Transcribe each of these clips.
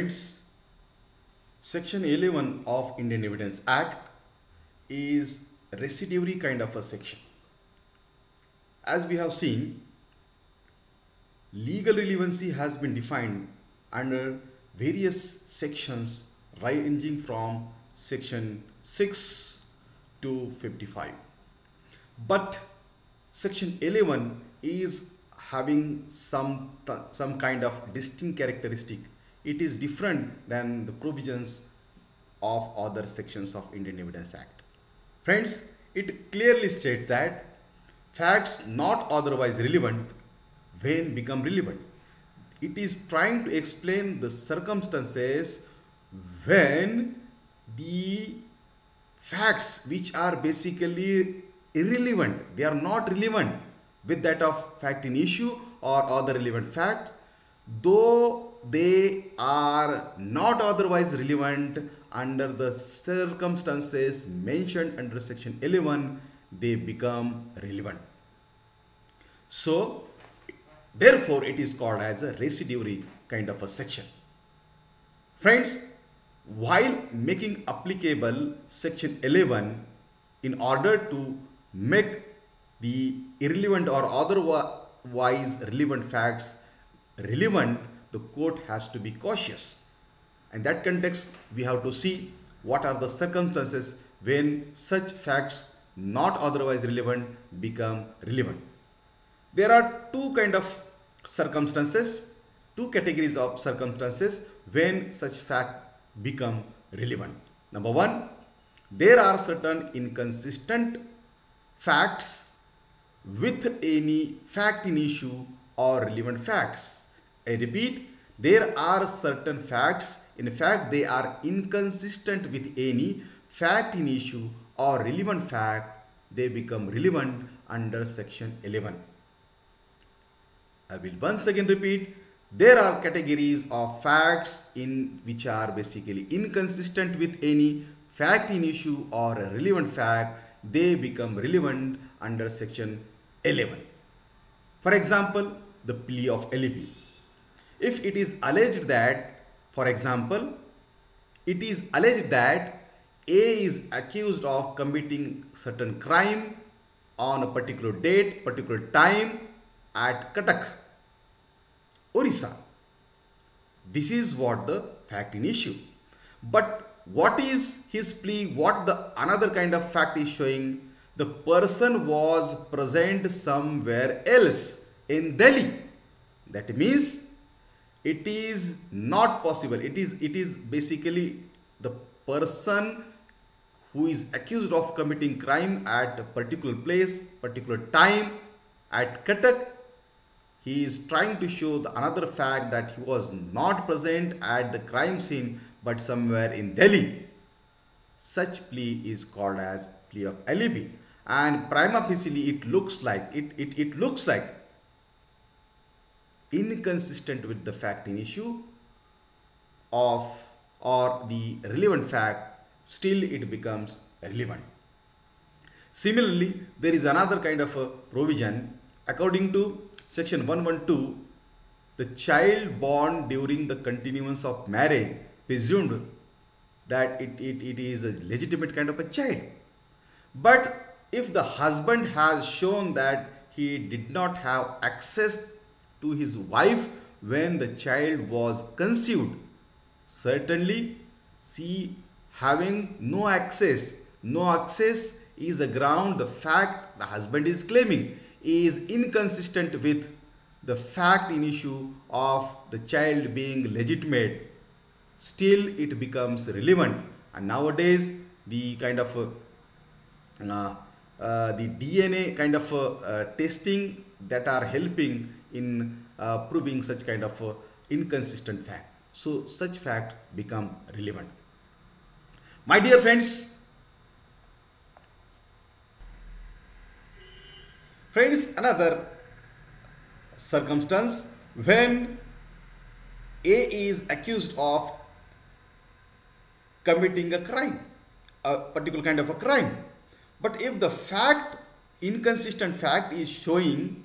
Friends, Section 11 of Indian Evidence Act is a residuary kind of a section. As we have seen, legal relevancy has been defined under various sections ranging from section 6 to 55. But section 11 is having some kind of distinct characteristic. It is different than the provisions of other sections of Indian Evidence Act. Friends, it clearly states that facts not otherwise relevant when become relevant. It is trying to explain the circumstances when the facts which are basically irrelevant, they are not relevant with that of fact in issue or other relevant fact, though they are not otherwise relevant under the circumstances mentioned under section 11, they become relevant. So therefore it is called as a residuary kind of a section. Friends, while making applicable section 11, in order to make the irrelevant or otherwise relevant facts relevant, the court has to be cautious. In that context, we have to see what are the circumstances when such facts not otherwise relevant become relevant. There are two kind of circumstances, two categories of circumstances when such fact become relevant. Number one, there are certain inconsistent facts with any fact in issue or relevant facts. I repeat, there are certain facts, in fact they are inconsistent with any fact in issue or relevant fact, they become relevant under section 11. I will once again repeat, there are categories of facts in which are basically inconsistent with any fact in issue or a relevant fact, they become relevant under section 11. For example, the plea of alibi. If it is alleged that, for example, it is alleged that A is accused of committing certain crime on a particular date, particular time at Cuttack, Orissa. This is what the fact in issue. But what is his plea? What the another kind of fact is showing? The person was present somewhere else in Delhi. That means it is not possible. It is basically the person who is accused of committing crime at a particular place, particular time at Cuttack. He is trying to show the another fact that he was not present at the crime scene but somewhere in Delhi. Such plea is called as plea of alibi, and prima facie it looks like inconsistent with the fact in issue of or the relevant fact, still it becomes relevant. Similarly, there is another kind of a provision according to section 112, the child born during the continuance of marriage presumed that it is a legitimate kind of a child. But if the husband has shown that he did not have access to his wife when the child was conceived, certainly she having no access is a ground the fact the husband is claiming is inconsistent with the fact in issue of the child being legitimate, still it becomes relevant. And nowadays the kind of the DNA kind of testing that are helping in proving such kind of inconsistent fact. So such fact become relevant. My dear friends, another circumstance when A is accused of committing a crime, a particular kind of a crime. But if the fact, inconsistent fact is showing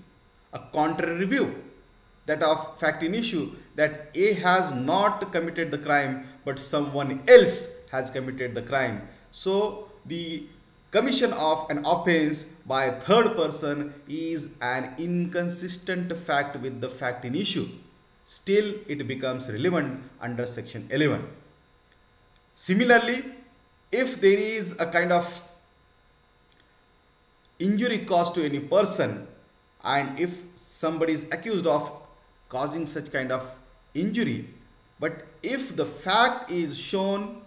a contrary view, that of fact in issue, that A has not committed the crime but someone else has committed the crime. So the commission of an offense by a third person is an inconsistent fact with the fact in issue. Still it becomes relevant under section 11. Similarly, if there is a kind of injury caused to any person, and if somebody is accused of causing such kind of injury, but if the fact is shown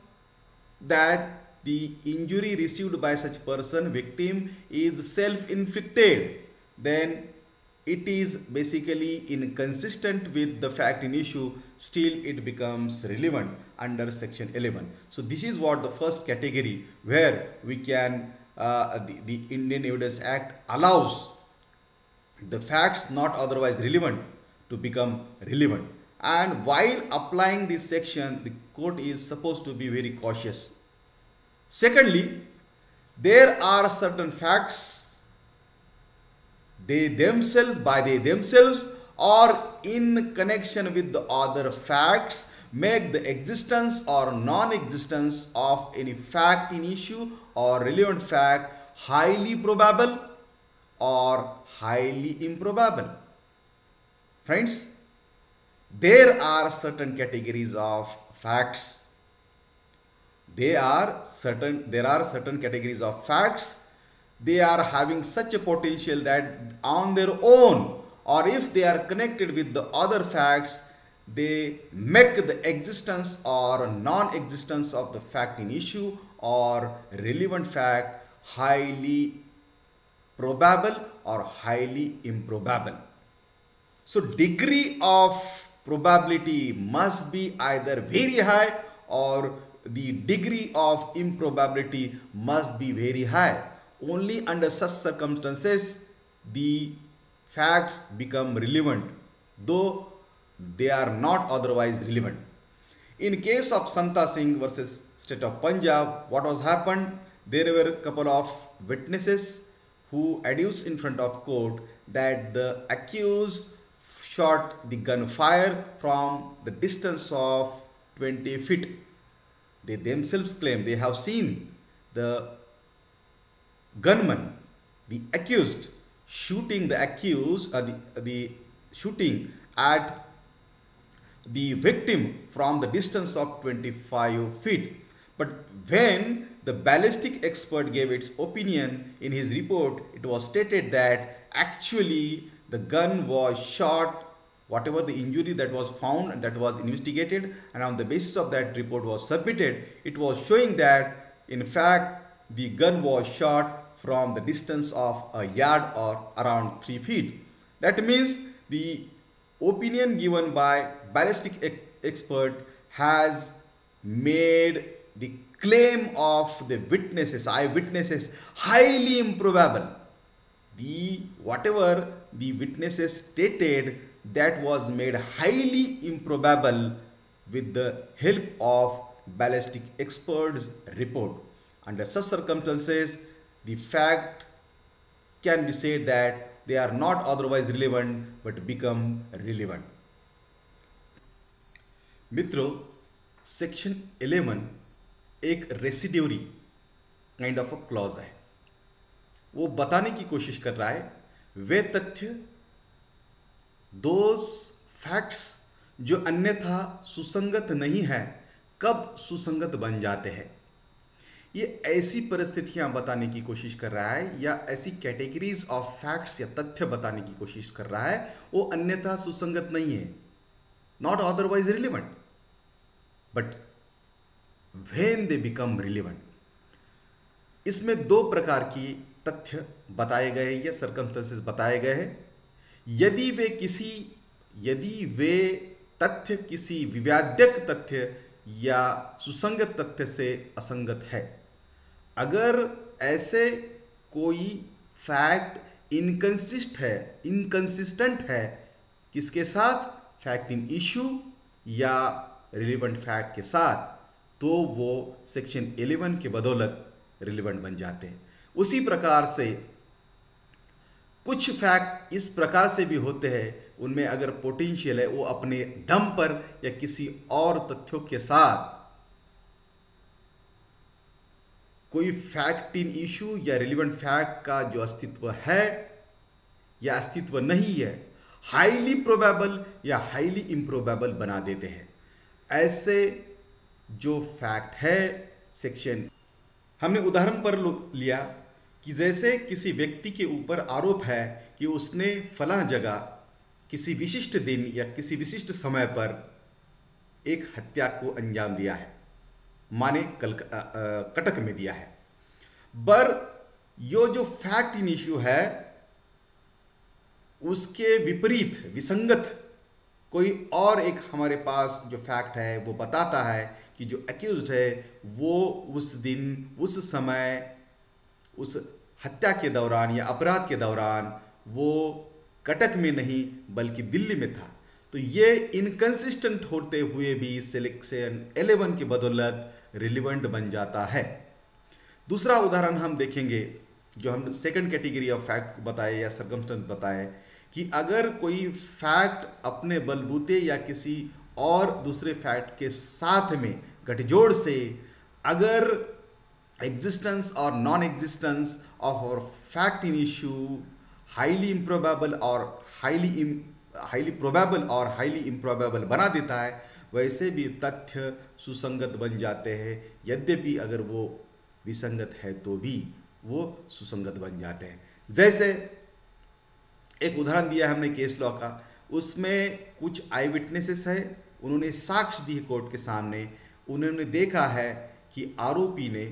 that the injury received by such person, victim, is self-inflicted, then it is basically inconsistent with the fact in issue. Still it becomes relevant under section 11. So this is what the first category where we can the Indian Evidence Act allows the facts not otherwise relevant to become relevant. And while applying this section, the court is supposed to be very cautious. Secondly, there are certain facts, they themselves or in connection with the other facts make the existence or non-existence of any fact in issue or relevant fact highly probable or highly improbable. Friends, there are certain categories of facts. There are certain categories of facts. They are having such a potential that on their own, or if they are connected with the other facts, they make the existence or non-existence of the fact in issue or relevant fact highly probable or highly improbable. So degree of probability must be either very high or the degree of improbability must be very high. Only under such circumstances the facts become relevant, though they are not otherwise relevant. In case of Santa Singh versus State of Punjab, what was happened? There were a couple of witnesses who adduced in front of court that the accused shot the gunfire from the distance of 20 feet. They themselves claim they have seen the gunman, the accused, shooting the shooting at the victim from the distance of 25 feet. But when the ballistic expert gave its opinion in his report, it was stated that actually the gun was shot, whatever the injury that was found and that was investigated, and on the basis of that report was submitted, it was showing that in fact the gun was shot from the distance of a yard or around 3 feet. That means the opinion given by ballistic expert has made the claim of the eyewitnesses highly improbable. Whatever the witnesses stated, that was made highly improbable with the help of ballistic expert's report. Under such circumstances, the fact can be said that they are not otherwise relevant but become relevant. मित्रों, section 11 एक residuary kind of a clause है. वो बताने की कोशिश कर रहा है वे तथ्य, दोज फैक्ट्स जो अन्यथा सुसंगत नहीं है कब सुसंगत बन जाते हैं. ये ऐसी परिस्थितियां बताने की कोशिश कर रहा है या ऐसी कैटेगरीज ऑफ फैक्ट्स या तथ्य बताने की कोशिश कर रहा है वो अन्यथा सुसंगत नहीं है, not otherwise relevant, but when they become relevant. इसमें दो प्रकार की तथ्य बताए गए या सर्कमस्टेंसेस बताए गए हैं. यदि वे तथ्य किसी विवाद्यक तथ्य या सुसंगत तथ्य से असंगत है, अगर ऐसे कोई फैक्ट इनकंसिस्टेंट है किसके साथ, फैक्ट इन इशू या रिलेवेंट फैक्ट के साथ, तो वो सेक्शन 11 के बदौलत रिलेवेंट बन जाते हैं. उसी प्रकार से कुछ फैक्ट इस प्रकार से भी होते हैं उनमें अगर पोटेंशियल है, वो अपने दम पर या किसी और तथ्यों के साथ कोई फैक्ट इन इशू या रिलेवेंट फैक्ट का जो अस्तित्व है या अस्तित्व नहीं है, हाईली प्रोबेबल या हाईली इम्प्रोबेबल बना देते हैं। ऐसे जो फैक्ट है सेक्शन, हमने उदाहरण पर लिया कि जैसे किसी व्यक्ति के ऊपर आरोप है कि उसने फलां जगह किसी विशिष्ट दिन या किसी विशिष्ट समय पर एक हत्या को अंजाम दिया है, माने कटक में दिया है। पर यो जो फैक्ट इन इश्यू है उसके विपरीत विसंगत कोई और एक हमारे पास जो फैक्ट है वो बताता है कि जो एक्यूज्ड है वो उस दिन, उस समय, उस हत्या के दौरान या अपराध के दौरान वो कटक में नहीं बल्कि दिल्ली में था। तो ये इनकंसिस्टेंट होते हुए भी सेक्शन 11 की बदौलत रिलेवेंट बन जाता है। दूसरा उदाहरण हम देखेंगे, जो हम सेकंड कैटेगरी ऑफ फैक्ट बताए या सर्कमस्टेंस बताए, कि अगर कोई फैक्ट अपने बलबूते या किसी और दूसरे फैक्ट के साथ में गठजोड़ से अगर एग्जिस्टेंस और नॉन एग्जिस्टेंस ऑफ और fact in issue highly improbable और हाईली प्रोबेबल और हाईली इम्प्रोबेबल बना देता है, वैसे भी तथ्य सुसंगत बन जाते हैं। यद्यपि अगर वो विसंगत है तो भी वो सुसंगत बन जाते हैं। जैसे एक उदाहरण दिया हमने केस लॉ का, उसमें कुछ आई विटनेसेस है, उन्होंने साक्ष्य दिए कोर्ट के सामने, उन्होंने देखा है कि आरोपी ने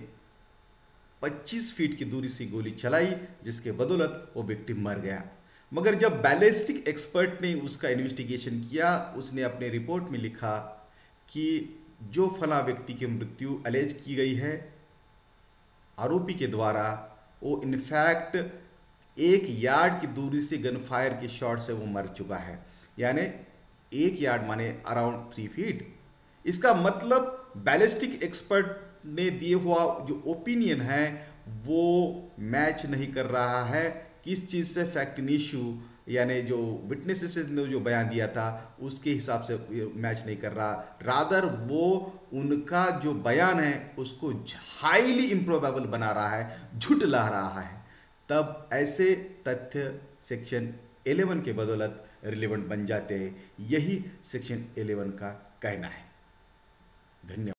25 फीट की दूरी से गोली चलाई जिसके बदौलत वो विक्टिम मर गया। मगर जब बैलिस्टिक एक्सपर्ट ने उसका इन्वेस्टिगेशन किया, उसने अपने रिपोर्ट में लिखा कि जो फला व्यक्ति की मृत्यु अलेज की गई है आरोपी के द्वारा, वो इनफैक्ट 1 यार्ड की दूरी से गन फायर के शॉट से वो मर चुका है, यानी 1 यार्ड माने अराउंड 3 फीट। इसका मतलब बैलिस्टिक एक्सपर्ट ने दिए हुआ जो ओपिनियन है वो मैच नहीं कर रहा है किस चीज़ से, फैक्ट इन इशू यानी जो विटनेसेस ने जो बयान दिया था उसके हिसाब से मैच नहीं कर रहा, रादर वो उनका जो बयान है उसको हाईली इम्प्रोबेबल बना रहा है, झूठ ला रहा है। तब ऐसे तथ्य सेक्शन 11 के बदौलत रिलेवेंट बन जाते हैं। यही सेक्शन 11 का कहना है। धन्यवाद।